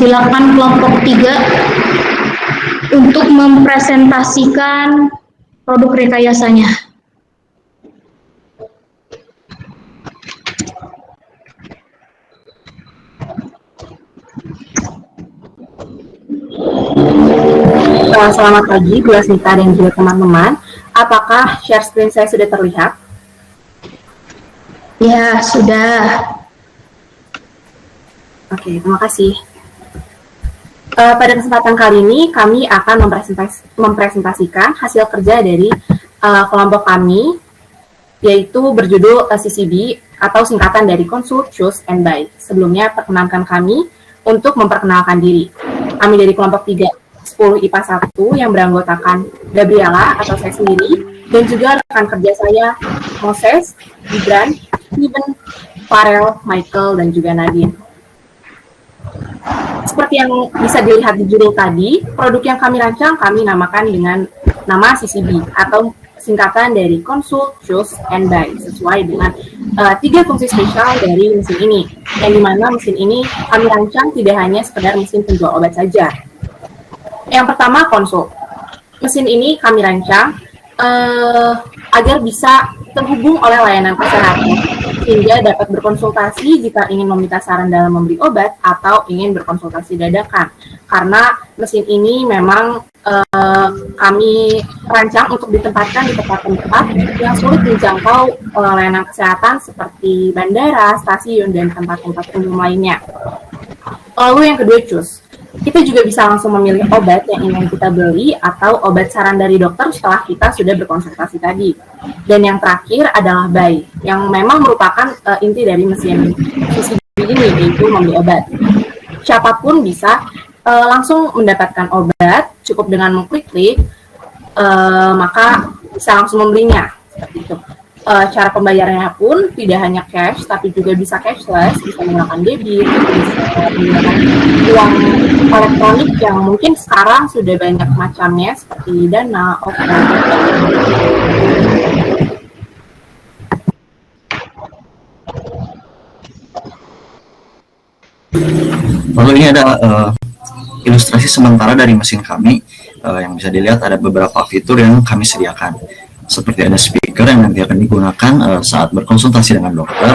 Silakan kelompok 3 untuk mempresentasikan produk rekayasanya. Selamat pagi, Bu Asmita dan juga teman-teman. Apakah share screen saya sudah terlihat? Ya, sudah. Oke, terima kasih. Pada kesempatan kali ini, kami akan mempresentasikan hasil kerja dari kelompok kami, yaitu berjudul CCB atau singkatan dari Consult, Choose, and Buy. Sebelumnya, perkenankan kami untuk memperkenalkan diri. Kami dari kelompok 3, 10 IPA 1 yang beranggotakan Gabriela atau saya sendiri, dan juga rekan kerja saya, Moses, Gibran, Steven, Farel, Michael, dan juga Nadine. Seperti yang bisa dilihat di judul tadi, produk yang kami rancang kami namakan dengan nama CCB atau singkatan dari Consult, Choose, and Buy, sesuai dengan 3 fungsi spesial dari mesin ini, yang dimana mesin ini kami rancang tidak hanya sekedar mesin penjual obat saja. Yang pertama, Consult. Mesin ini kami rancang agar bisa terhubung oleh layanan kesehatan, sehingga dapat berkonsultasi jika ingin meminta saran dalam membeli obat atau ingin berkonsultasi dadakan. Karena mesin ini memang kami rancang untuk ditempatkan di tempat-tempat yang sulit dijangkau oleh layanan kesehatan seperti bandara, stasiun, dan tempat-tempat umum lainnya. Lalu yang kedua, Choose. Kita juga bisa langsung memilih obat yang ingin kita beli atau obat saran dari dokter setelah kita sudah berkonsultasi tadi. Dan yang terakhir adalah Buy, yang memang merupakan inti dari mesin CCB ini, yaitu membeli obat. Siapapun bisa langsung mendapatkan obat, cukup dengan mengklik-klik, maka bisa langsung membelinya. Seperti itu. Cara pembayarannya pun tidak hanya cash, tapi juga bisa cashless, bisa menggunakan debit, bisa menggunakan uang elektronik yang mungkin sekarang sudah banyak macamnya, seperti Dana, OVO. Lalu ini ada ilustrasi sementara dari mesin kami. Yang bisa dilihat ada beberapa fitur yang kami sediakan, seperti ada speaker yang nanti akan digunakan saat berkonsultasi dengan dokter,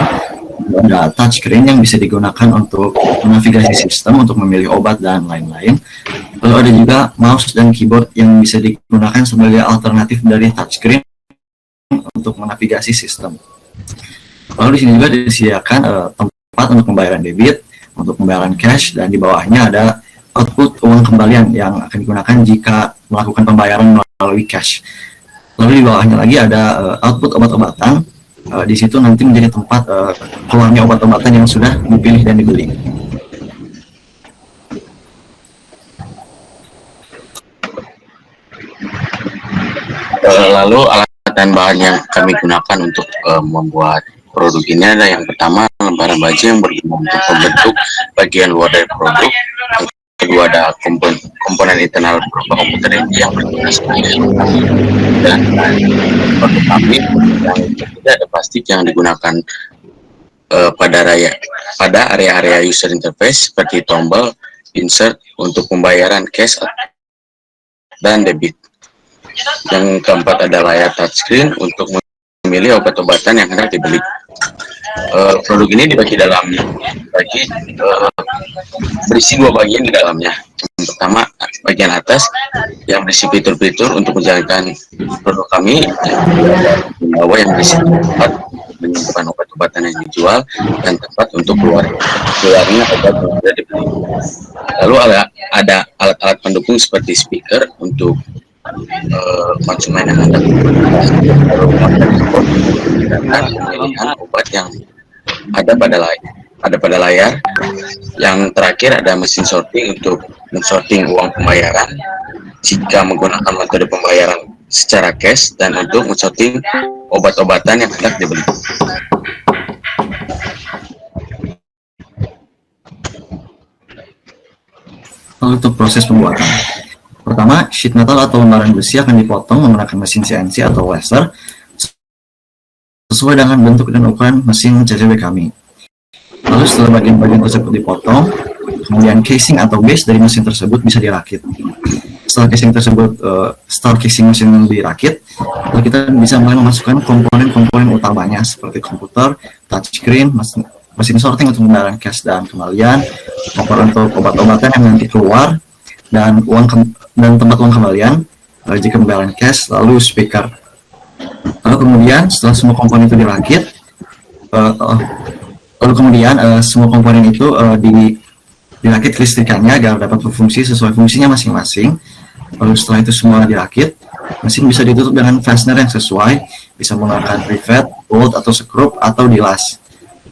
ada touchscreen yang bisa digunakan untuk navigasi sistem untuk memilih obat dan lain-lain. Lalu ada juga mouse dan keyboard yang bisa digunakan sebagai alternatif dari touchscreen untuk menavigasi sistem. Lalu di sini juga disediakan tempat untuk pembayaran debit, untuk pembayaran cash, dan di bawahnya ada output uang kembalian yang akan digunakan jika melakukan pembayaran melalui cash. Lalu di bawahnya lagi ada output obat-obatan. Di situ nanti menjadi tempat keluarnya obat-obatan yang sudah dipilih dan dibeli. Lalu alat dan bahan yang kami gunakan untuk membuat produk ini ada yang pertama lembaran baja yang berguna untuk membentuk bagian luar dari produk. Yang kedua ada komponen internal berupa komputer yang berguna sebagai dan produk kami yang ketiga ada plastik yang digunakan pada area-area user interface seperti tombol, insert untuk pembayaran cash dan debit. Yang keempat ada layar touchscreen untuk memilih obat-obatan yang hendak dibeli. Produk ini dibagi berisi 2 bagian di dalamnya. Yang pertama bagian atas yang berisi fitur-fitur untuk menjalankan produk kami, yang bawah yang berisi tempat menyimpan obat-obatan yang dijual dan tempat untuk keluarnya obat yang sudah dibeli. Lalu ada alat-alat pendukung seperti speaker untuk konsumen yang hendak dan pemilihan obat yang ada pada layar. Yang terakhir ada mesin sorting untuk mensorting uang pembayaran jika menggunakan metode pembayaran secara cash dan untuk mensorting obat-obatan yang hendak dibeli. Untuk proses pembuatan, pertama, sheet metal atau lembaran besi akan dipotong menggunakan mesin CNC atau laser sesuai dengan bentuk dan ukuran mesin CCB kami. Lalu setelah bagian-bagian tersebut dipotong, Kemudian casing atau base dari mesin tersebut bisa dirakit. Setelah casing mesin dirakit, lalu kita bisa mulai memasukkan komponen-komponen utamanya seperti komputer, touchscreen, mesin sorting untuk pembayaran cash dan kembalian, koper untuk obat-obatan yang nanti keluar, dan tempat uang kembalian jika pembayaran cash, lalu speaker. Lalu kemudian setelah semua komponen itu dirakit, semua komponen itu dirakit kelistrikannya agar dapat berfungsi sesuai fungsinya masing-masing. Lalu setelah itu semua dirakit, mesin bisa ditutup dengan fastener yang sesuai, bisa menggunakan rivet, bolt atau skrup atau dilas.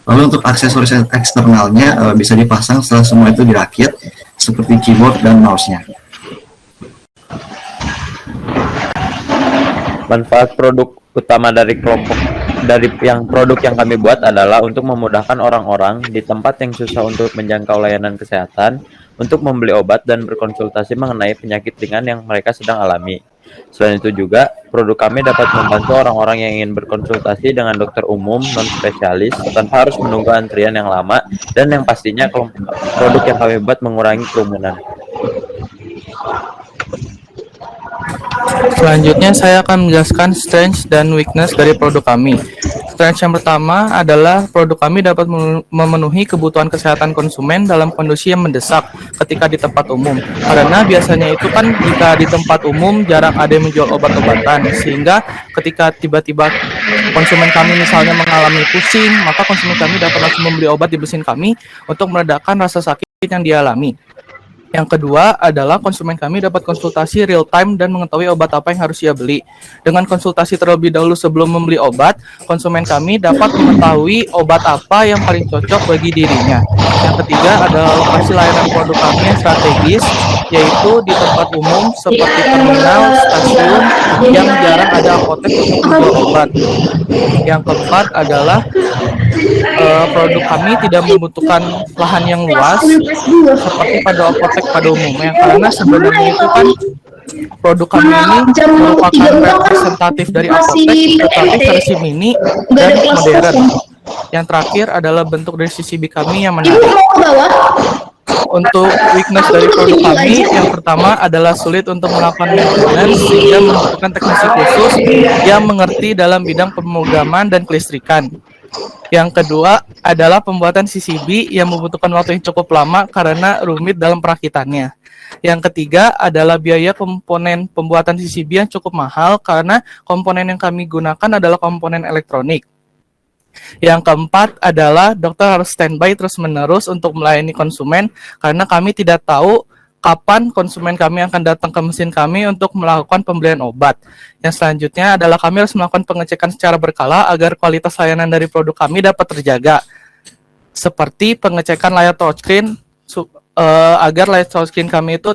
Lalu untuk aksesoris eksternalnya bisa dipasang setelah semua itu dirakit, seperti keyboard dan mouse-nya. Manfaat produk utama dari produk yang kami buat adalah untuk memudahkan orang-orang di tempat yang susah untuk menjangkau layanan kesehatan untuk membeli obat dan berkonsultasi mengenai penyakit ringan yang mereka sedang alami. Selain itu juga, produk kami dapat membantu orang-orang yang ingin berkonsultasi dengan dokter umum non-spesialis tanpa harus menunggu antrian yang lama, dan yang pastinya produk yang kami buat mengurangi kerumunan. Selanjutnya saya akan menjelaskan strength dan weakness dari produk kami. Strength yang pertama adalah produk kami dapat memenuhi kebutuhan kesehatan konsumen dalam kondisi yang mendesak ketika di tempat umum. Karena biasanya itu kan jika di tempat umum jarang ada yang menjual obat-obatan, sehingga ketika tiba-tiba konsumen kami misalnya mengalami pusing, maka konsumen kami dapat langsung membeli obat di mesin kami untuk meredakan rasa sakit yang dialami. Yang kedua adalah konsumen kami dapat konsultasi real time dan mengetahui obat apa yang harus ia beli. Dengan konsultasi terlebih dahulu sebelum membeli obat, konsumen kami dapat mengetahui obat apa yang paling cocok bagi dirinya. Yang ketiga adalah lokasi layanan produk kami yang strategis, yaitu di tempat umum seperti terminal, stasiun, yang jarang ada apotek untuk menjual obat. Yang keempat adalah produk kami tidak membutuhkan lahan yang luas seperti pada apotek pada umumnya, karena sebenarnya itu kan produk kami ini merupakan representatif dari apotek, tetapi versi mini dan modern. Yang terakhir adalah bentuk dari CCB kami yang menarik. Untuk weakness dari produk kami, yang pertama adalah sulit untuk melakukan maintenance sehingga membutuhkan teknisi khusus yang mengerti dalam bidang pemrograman dan kelistrikan. Yang kedua adalah pembuatan CCB yang membutuhkan waktu yang cukup lama karena rumit dalam perakitannya. Yang ketiga adalah biaya komponen pembuatan CCB yang cukup mahal karena komponen yang kami gunakan adalah komponen elektronik. Yang keempat adalah dokter harus standby terus-menerus untuk melayani konsumen karena kami tidak tahu kapan konsumen kami akan datang ke mesin kami untuk melakukan pembelian obat. Yang selanjutnya adalah kami harus melakukan pengecekan secara berkala agar kualitas layanan dari produk kami dapat terjaga. Seperti pengecekan layar touchscreen agar layar touchscreen kami itu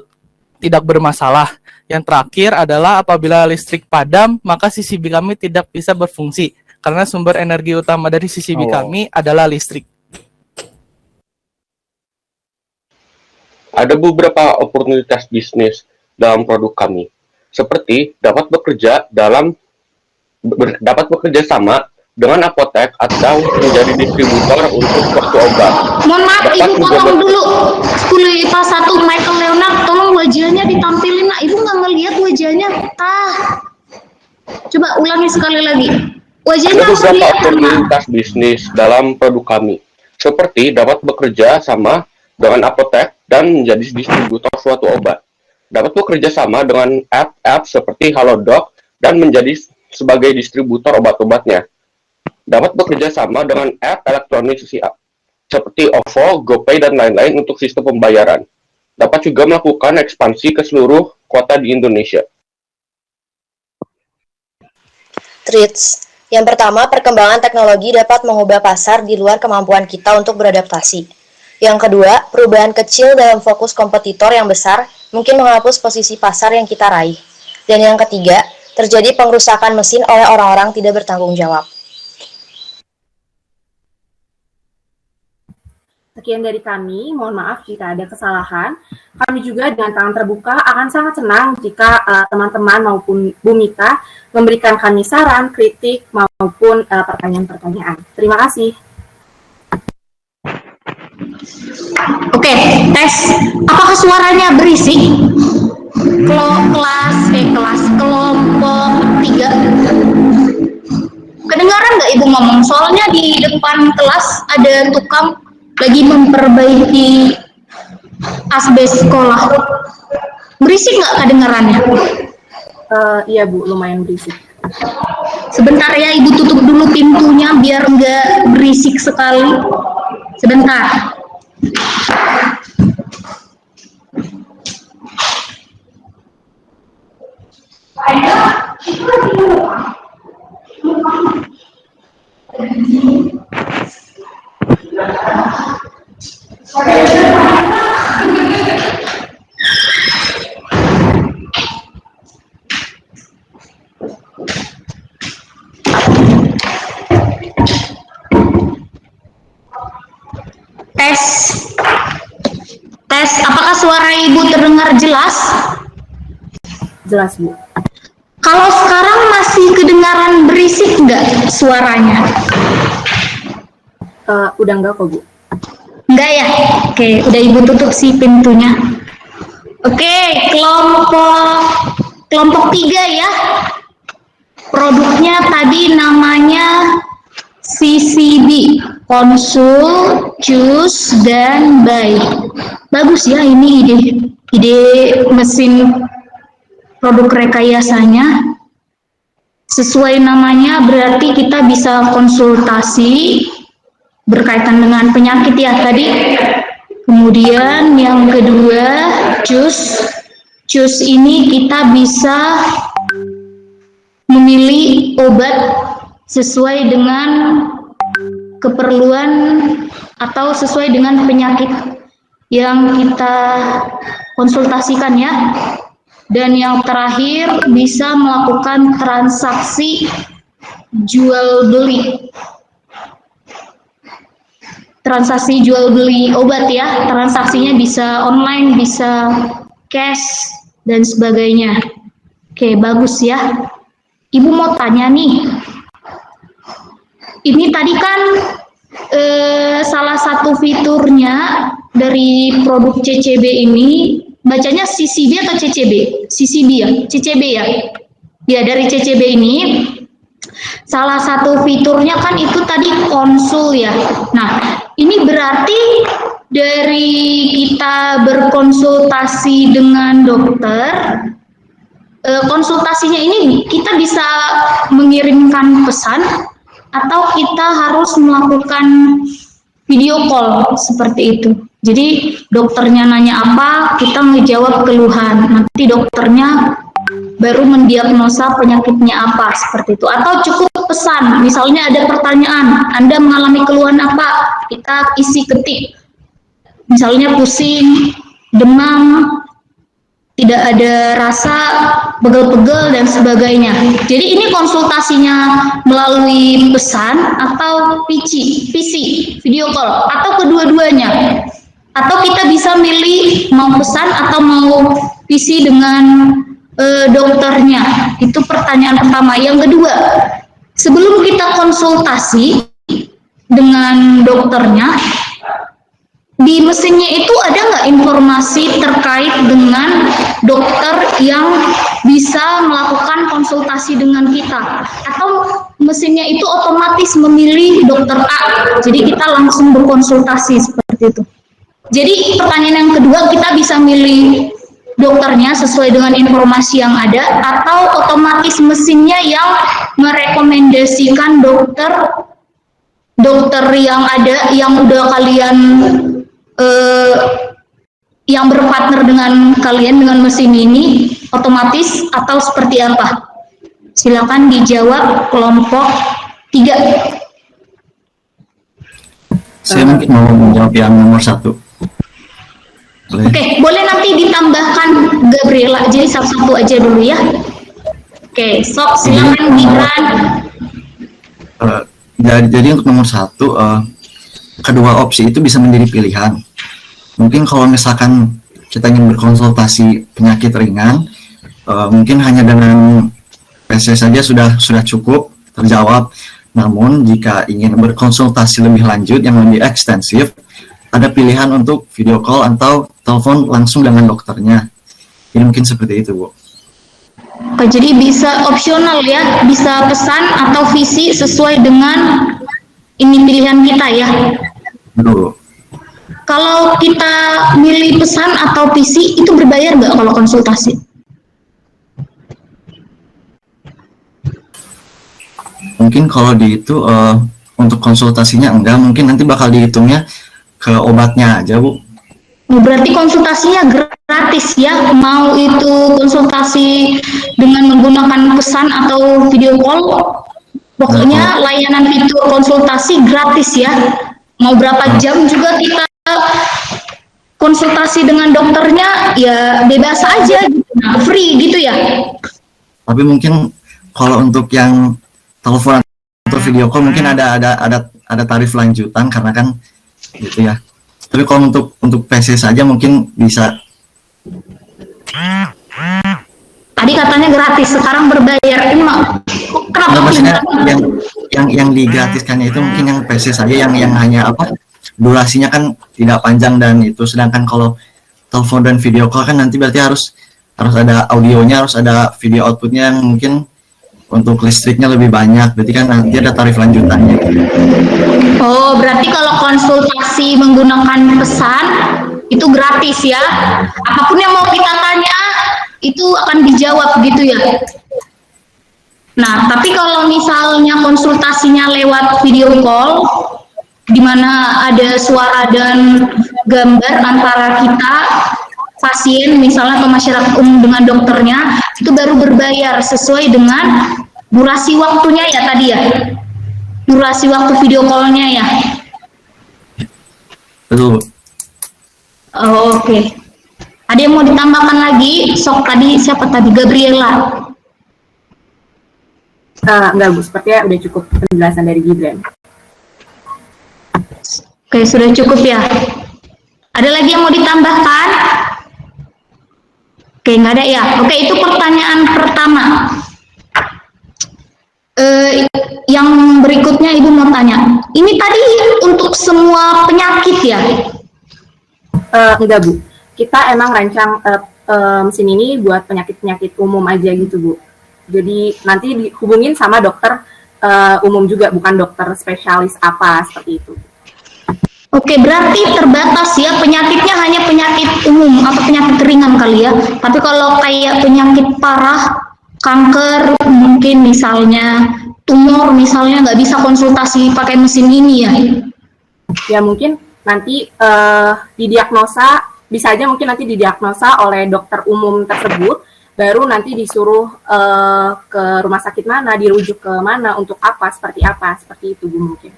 tidak bermasalah. Yang terakhir adalah apabila listrik padam, maka CCB kami tidak bisa berfungsi karena sumber energi utama dari CCB kami adalah listrik. Ada beberapa oportunitas bisnis dalam produk kami, seperti dapat bekerja sama dengan apotek atau menjadi distributor untuk suatu obat. Mohon maaf, Ibu potong dulu. 10 IPA 1 Michael Leonard, tolong wajahnya ditampilin. Nah, Ibu nggak ngelihat wajahnya. Coba ulangi sekali lagi. Wajahnya Ada harus beberapa dilihat. oportunitas bisnis dalam produk kami, seperti dapat bekerja sama dengan apotek dan menjadi distributor suatu obat. Dapat bekerja sama dengan app seperti Halodoc dan menjadi sebagai distributor obat-obatnya. Dapat bekerja sama dengan app elektronik seperti OVO, GoPay, dan lain-lain untuk sistem pembayaran. Dapat juga melakukan ekspansi ke seluruh kota di Indonesia. Treats. Yang pertama, perkembangan teknologi dapat mengubah pasar di luar kemampuan kita untuk beradaptasi. Yang kedua, perubahan kecil dalam fokus kompetitor yang besar mungkin menghapus posisi pasar yang kita raih. Dan yang ketiga, terjadi pengrusakan mesin oleh orang-orang tidak bertanggung jawab. Sekian dari kami, mohon maaf jika ada kesalahan. Kami juga dengan tangan terbuka akan sangat senang jika teman-teman maupun Bu Mita memberikan kami saran, kritik, maupun pertanyaan-pertanyaan. Terima kasih. Oke, tes. Apakah suaranya berisik? Kelompok 3. Kedengaran nggak ibu ngomong? Soalnya di depan kelas ada tukang lagi memperbaiki asbes sekolah. Berisik nggak kedengarannya? Iya Bu, lumayan berisik. Sebentar ya, ibu tutup dulu pintunya biar nggak berisik sekali. Sebentar. Tes, apakah suara ibu terdengar jelas? Jelas Bu. Kalau sekarang masih kedengaran berisik nggak suaranya? Udah enggak kok Bu. Enggak ya? Oke, udah ibu tutup sih pintunya. Oke, kelompok 3 ya. Produknya tadi namanya CCB, konsul, choose, dan buy. Bagus ya, ini ide mesin produk rekayasanya. Sesuai namanya berarti kita bisa konsultasi berkaitan dengan penyakit ya tadi. Kemudian yang kedua, choose ini kita bisa memilih obat sesuai dengan keperluan atau sesuai dengan penyakit yang kita konsultasikan ya. Dan yang terakhir bisa melakukan transaksi jual beli. Transaksi jual beli obat ya. Transaksinya bisa online, bisa cash dan sebagainya. Oke, bagus ya. Ibu mau tanya nih. Ini tadi kan salah satu fiturnya dari produk CCB ini, bacanya CCB atau CCB? CCB ya? CCB ya? Ya, dari CCB ini, salah satu fiturnya kan itu tadi konsul ya. Nah, ini berarti dari kita berkonsultasi dengan dokter, konsultasinya ini kita bisa mengirimkan pesan atau kita harus melakukan video call seperti itu. Jadi dokternya nanya apa, kita ngejawab keluhan. Nanti dokternya baru mendiagnosa penyakitnya apa seperti itu. Atau cukup pesan, misalnya ada pertanyaan, Anda mengalami keluhan apa? Kita isi ketik. Misalnya pusing, demam, tidak ada rasa, pegel-pegel dan sebagainya. Jadi ini konsultasinya melalui pesan atau PC, video call, atau kedua-duanya. Atau kita bisa milih mau pesan atau mau PC dengan dokternya. Itu pertanyaan pertama. Yang kedua, sebelum kita konsultasi dengan dokternya, di mesinnya itu ada nggak informasi terkait dengan dokter yang bisa melakukan konsultasi dengan kita? Atau mesinnya itu otomatis memilih dokter A, jadi kita langsung berkonsultasi seperti itu. Jadi pertanyaan yang kedua, kita bisa milih dokternya sesuai dengan informasi yang ada, atau otomatis mesinnya yang merekomendasikan dokter yang ada, yang udah kalian yang berpartner dengan kalian dengan mesin ini otomatis, atau seperti apa? Silakan dijawab kelompok 3. Saya mungkin mau menjawab yang nomor 1. Oke, boleh nanti ditambahkan Gabriela, jadi satu-satu aja dulu ya. Oke, sok silakan Gibran. Jadi untuk nomor 1, kedua opsi itu bisa menjadi pilihan. Mungkin kalau misalkan kita ingin berkonsultasi penyakit ringan, mungkin hanya dengan PC saja sudah cukup terjawab. Namun jika ingin berkonsultasi lebih lanjut yang lebih ekstensif, ada pilihan untuk video call atau telepon langsung dengan dokternya. Jadi mungkin seperti itu, Bu. Oke, jadi bisa opsional ya, bisa pesan atau visi sesuai dengan ini pilihan kita ya. Betul, Bu. Kalau kita milih pesan atau visi itu berbayar nggak kalau konsultasi? Mungkin kalau di itu untuk konsultasinya enggak, mungkin nanti bakal dihitungnya ke obatnya aja, Bu. Berarti konsultasinya gratis ya, mau itu konsultasi dengan menggunakan pesan atau video call, pokoknya layanan fitur konsultasi gratis ya. Mau berapa jam juga kita konsultasi dengan dokternya ya bebas aja, nah, free gitu ya. Tapi mungkin kalau untuk yang telepon atau video call mungkin ada tarif lanjutan karena kan gitu ya. Tapi kalau untuk PC saja mungkin bisa. Tadi katanya gratis, sekarang berbayar. Ini kenapa? Nah, maksudnya yang digratiskannya itu mungkin yang PC saja yang hanya apa? Durasinya kan tidak panjang dan itu, sedangkan kalau telepon dan video call kan nanti berarti harus ada audionya, harus ada video outputnya yang mungkin untuk listriknya lebih banyak, berarti kan nanti ada tarif lanjutannya. Oh, berarti kalau konsultasi menggunakan pesan itu gratis ya. Apapun yang mau kita tanya itu akan dijawab gitu ya. Nah, tapi kalau misalnya konsultasinya lewat video call, di mana ada suara dan gambar antara kita pasien misalnya atau masyarakat umum dengan dokternya, itu baru berbayar sesuai dengan durasi waktunya ya tadi ya, durasi waktu video call-nya ya. Betul. Oh, oke. Ada yang mau ditambahkan lagi? Sok tadi siapa tadi? Gabriela. Enggak, Bu, sepertinya udah cukup penjelasan dari Gibran. Oke, sudah cukup ya. Ada lagi yang mau ditambahkan? Oke, nggak ada ya. Oke, itu pertanyaan pertama. Yang berikutnya Ibu mau tanya. Ini tadi untuk semua penyakit ya? Enggak, Bu. Kita emang rancang mesin ini buat penyakit-penyakit umum aja gitu, Bu. Jadi nanti dihubungin sama dokter umum juga, bukan dokter spesialis apa seperti itu. Oke, berarti terbatas ya, penyakitnya hanya penyakit umum atau penyakit ringan kali ya. Tapi kalau kayak penyakit parah, kanker, mungkin misalnya tumor misalnya nggak bisa konsultasi pakai mesin ini ya? Ya mungkin nanti didiagnosa, bisa aja mungkin nanti didiagnosa oleh dokter umum tersebut, baru nanti disuruh ke rumah sakit mana, dirujuk ke mana, untuk apa, seperti itu Bu mungkin.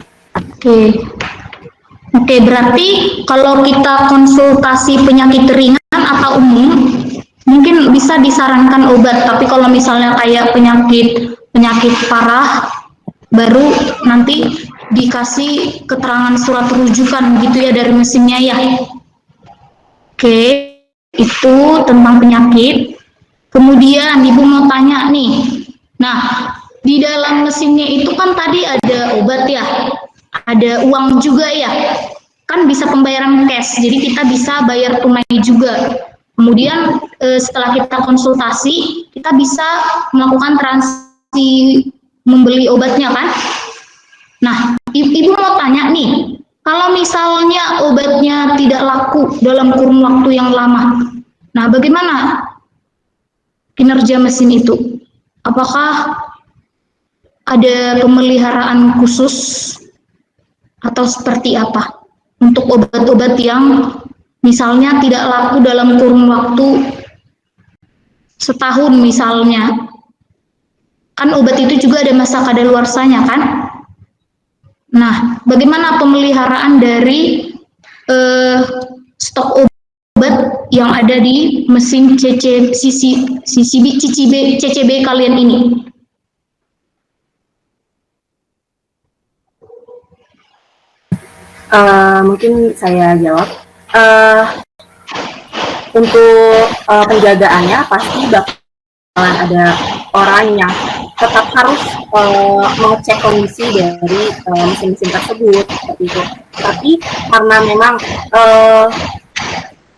Oke, berarti kalau kita konsultasi penyakit ringan atau umum, mungkin bisa disarankan obat. Tapi kalau misalnya kayak penyakit parah, baru nanti dikasih keterangan surat rujukan gitu ya dari mesinnya ya. Oke, itu tentang penyakit. Kemudian Ibu mau tanya nih, nah di dalam mesinnya itu kan tadi ada obat ya, ada uang juga ya, kan bisa pembayaran cash, jadi kita bisa bayar tunai juga. Kemudian setelah kita konsultasi, kita bisa melakukan transaksi membeli obatnya kan. Nah, Ibu mau tanya nih, kalau misalnya obatnya tidak laku dalam kurun waktu yang lama, nah bagaimana kinerja mesin itu? Apakah ada pemeliharaan khusus atau seperti apa untuk obat-obat yang misalnya tidak laku dalam kurun waktu setahun misalnya? Kan obat itu juga ada masa kadaluarsanya kan? Nah, bagaimana pemeliharaan dari stok obat yang ada di mesin CCB kalian ini? Mungkin saya jawab. Untuk penjagaannya pasti bakalan ada orang yang tetap harus mengecek kondisi dari mesin-mesin tersebut seperti itu. Tapi karena memang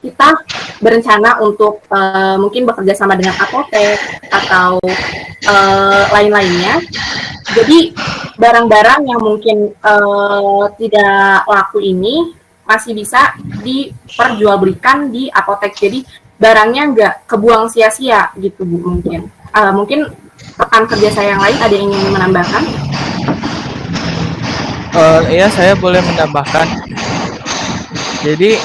kita berencana untuk mungkin bekerja sama dengan apotek atau lain-lainnya. Jadi barang-barang yang mungkin tidak laku ini masih bisa diperjualbelikan di apotek. Jadi barangnya nggak kebuang sia-sia gitu Bu mungkin. Mungkin rekan kerja saya yang lain ada yang ingin menambahkan? Iya, saya boleh menambahkan. Jadi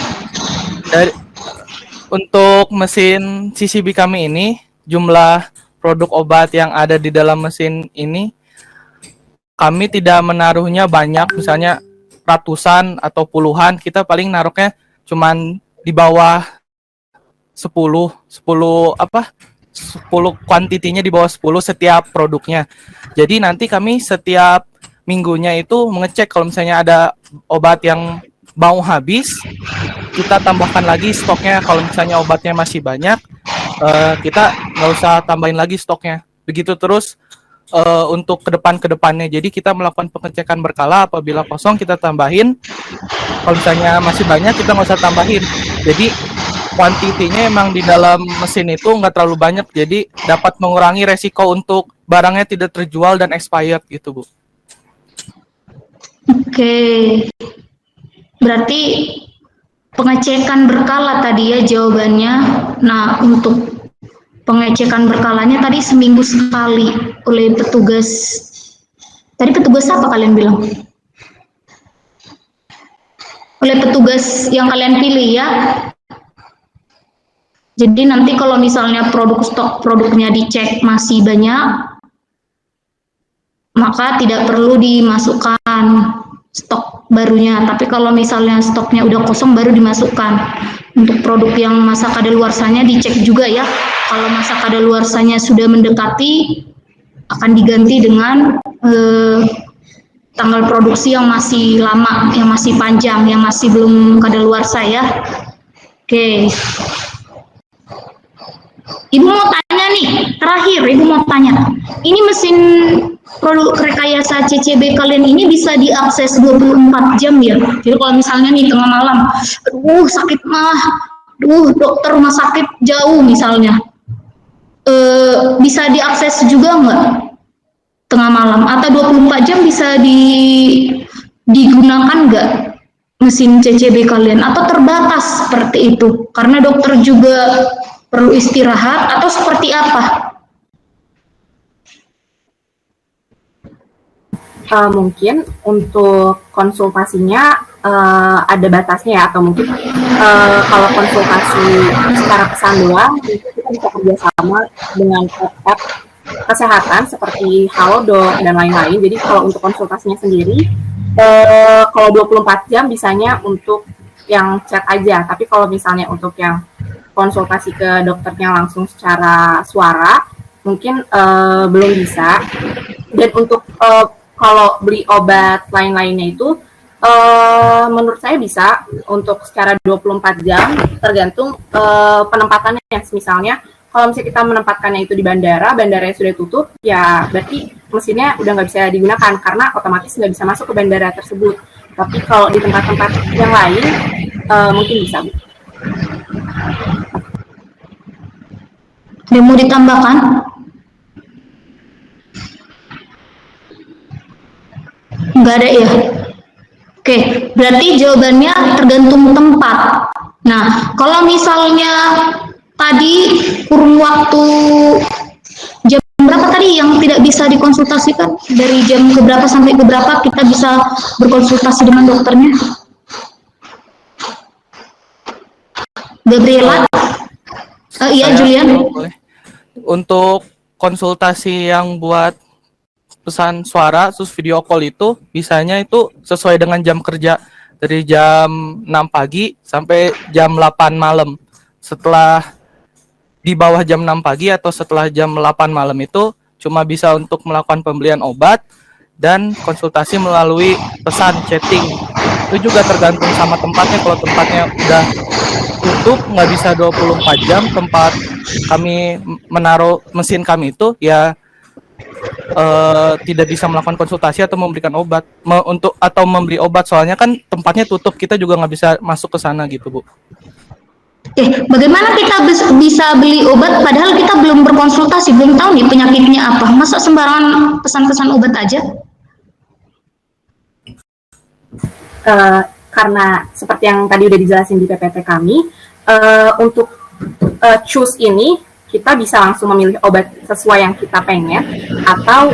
untuk mesin CCB kami ini, jumlah produk obat yang ada di dalam mesin ini, kami tidak menaruhnya banyak, misalnya ratusan atau puluhan. Kita paling naruhnya cuman di bawah 10 kuantitinya di bawah 10 setiap produknya. Jadi nanti kami setiap minggunya itu mengecek kalau misalnya ada obat yang mau habis, kita tambahkan lagi stoknya. Kalau misalnya obatnya masih banyak, kita nggak usah tambahin lagi stoknya. Begitu terus untuk kedepannya. Jadi kita melakukan pengecekan berkala. Apabila kosong kita tambahin. Kalau misalnya masih banyak kita nggak usah tambahin. Jadi kuantitinya emang di dalam mesin itu nggak terlalu banyak. Jadi dapat mengurangi resiko untuk barangnya tidak terjual dan expired gitu Bu. Oke. Berarti pengecekan berkala tadi ya jawabannya. Nah, untuk pengecekan berkalanya tadi seminggu sekali oleh petugas. Tadi petugas apa kalian bilang? Oleh petugas yang kalian pilih ya. Jadi nanti kalau misalnya produknya dicek masih banyak, maka tidak perlu dimasukkan stok barunya. Tapi kalau misalnya stoknya udah kosong baru dimasukkan. Untuk produk yang masa kadaluarsanya dicek juga ya. Kalau masa kadaluarsanya sudah mendekati, akan diganti dengan tanggal produksi yang masih lama, yang masih panjang, yang masih belum kadaluarsa ya. Oke. Ibu mau tanya nih, terakhir Ibu mau tanya. Ini mesin produk rekayasa CCB kalian ini bisa diakses 24 jam ya? Jadi kalau misalnya nih tengah malam, aduh sakit mah, dokter rumah sakit jauh misalnya, bisa diakses juga nggak tengah malam? Atau 24 jam bisa digunakan nggak mesin CCB kalian? Atau terbatas seperti itu? Karena dokter juga perlu istirahat atau seperti apa? Mungkin untuk konsultasinya ada batasnya ya, atau mungkin kalau konsultasi secara pesan doang itu kita bisa kerjasama dengan app kesehatan seperti Halodoc dan lain-lain. Jadi kalau untuk konsultasinya sendiri, kalau 24 jam bisanya untuk yang chat aja, tapi kalau misalnya untuk yang konsultasi ke dokternya langsung secara suara mungkin belum bisa. Dan untuk kalau beli obat lain-lainnya itu menurut saya bisa untuk secara 24 jam tergantung penempatannya. Misalnya kalau misalnya kita menempatkannya itu di bandara yang sudah tutup, ya berarti mesinnya udah nggak bisa digunakan karena otomatis nggak bisa masuk ke bandara tersebut. Tapi kalau di tempat-tempat yang lain mungkin bisa. Ada mau ditambahkan? Enggak ada ya? Oke, berarti jawabannya tergantung tempat. Nah, kalau misalnya tadi kurun waktu jam berapa tadi yang tidak bisa dikonsultasikan? Dari jam keberapa sampai keberapa kita bisa berkonsultasi dengan dokternya? Gabriela? Iya, Julian. Untuk konsultasi yang buat pesan suara terus video call itu bisanya itu sesuai dengan jam kerja, dari jam 6 pagi sampai jam 8 malam. Setelah di bawah jam 6 pagi atau setelah jam 8 malam itu cuma bisa untuk melakukan pembelian obat dan konsultasi melalui pesan chatting. Itu juga tergantung sama tempatnya. Kalau tempatnya udah tutup nggak bisa 24 jam, tempat kami menaruh mesin kami itu ya tidak bisa melakukan konsultasi atau memberikan obat atau membeli obat, soalnya kan tempatnya tutup, kita juga nggak bisa masuk ke sana gitu, Bu. Bagaimana kita bisa beli obat padahal kita belum berkonsultasi, belum tahu nih penyakitnya apa? Masa sembarangan pesan-pesan obat aja? Karena seperti yang tadi udah dijelasin di PPT kami, untuk choose ini kita bisa langsung memilih obat sesuai yang kita pengen, atau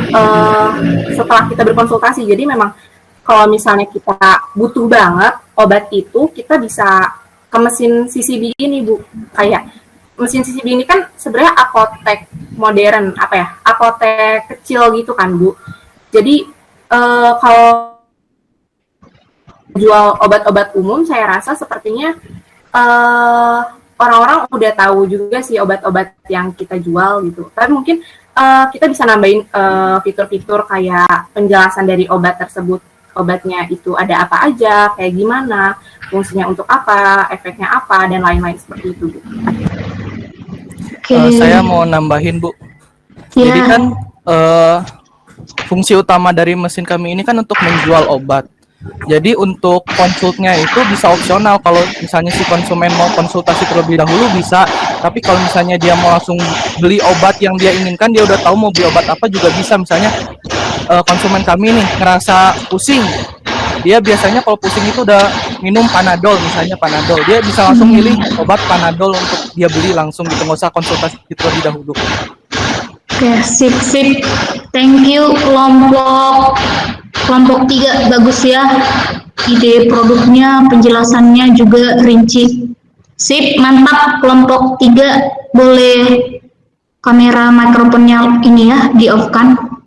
setelah kita berkonsultasi. Jadi memang kalau misalnya kita butuh banget obat itu, kita bisa ke mesin CCB ini, Bu. Kayak mesin CCB ini kan sebenarnya apotek modern, apotek kecil gitu kan, Bu. Jadi kalau jual obat-obat umum, saya rasa sepertinya orang-orang udah tahu juga sih obat-obat yang kita jual gitu. Tapi mungkin kita bisa nambahin fitur-fitur kayak penjelasan dari obat tersebut. Obatnya itu ada apa aja, kayak gimana, fungsinya untuk apa, efeknya apa, dan lain-lain seperti itu, Bu. Saya mau nambahin, Bu. Jadi kan fungsi utama dari mesin kami ini kan untuk menjual obat. Jadi untuk konsultnya itu bisa opsional, kalau misalnya si konsumen mau konsultasi terlebih dahulu bisa, tapi kalau misalnya dia mau langsung beli obat yang dia inginkan, dia udah tahu mau beli obat apa juga bisa. Misalnya konsumen kami nih ngerasa pusing, dia biasanya kalau pusing itu udah minum Panadol, misalnya Panadol, dia bisa langsung milih obat Panadol untuk dia beli langsung gitu, nggak usah konsultasi terlebih dahulu. Oke, sip. Thank you kelompok 3, bagus ya. Ide produknya, penjelasannya juga rinci. Sip, mantap kelompok 3. Boleh kamera mikrofonnya ini ya, di off kan.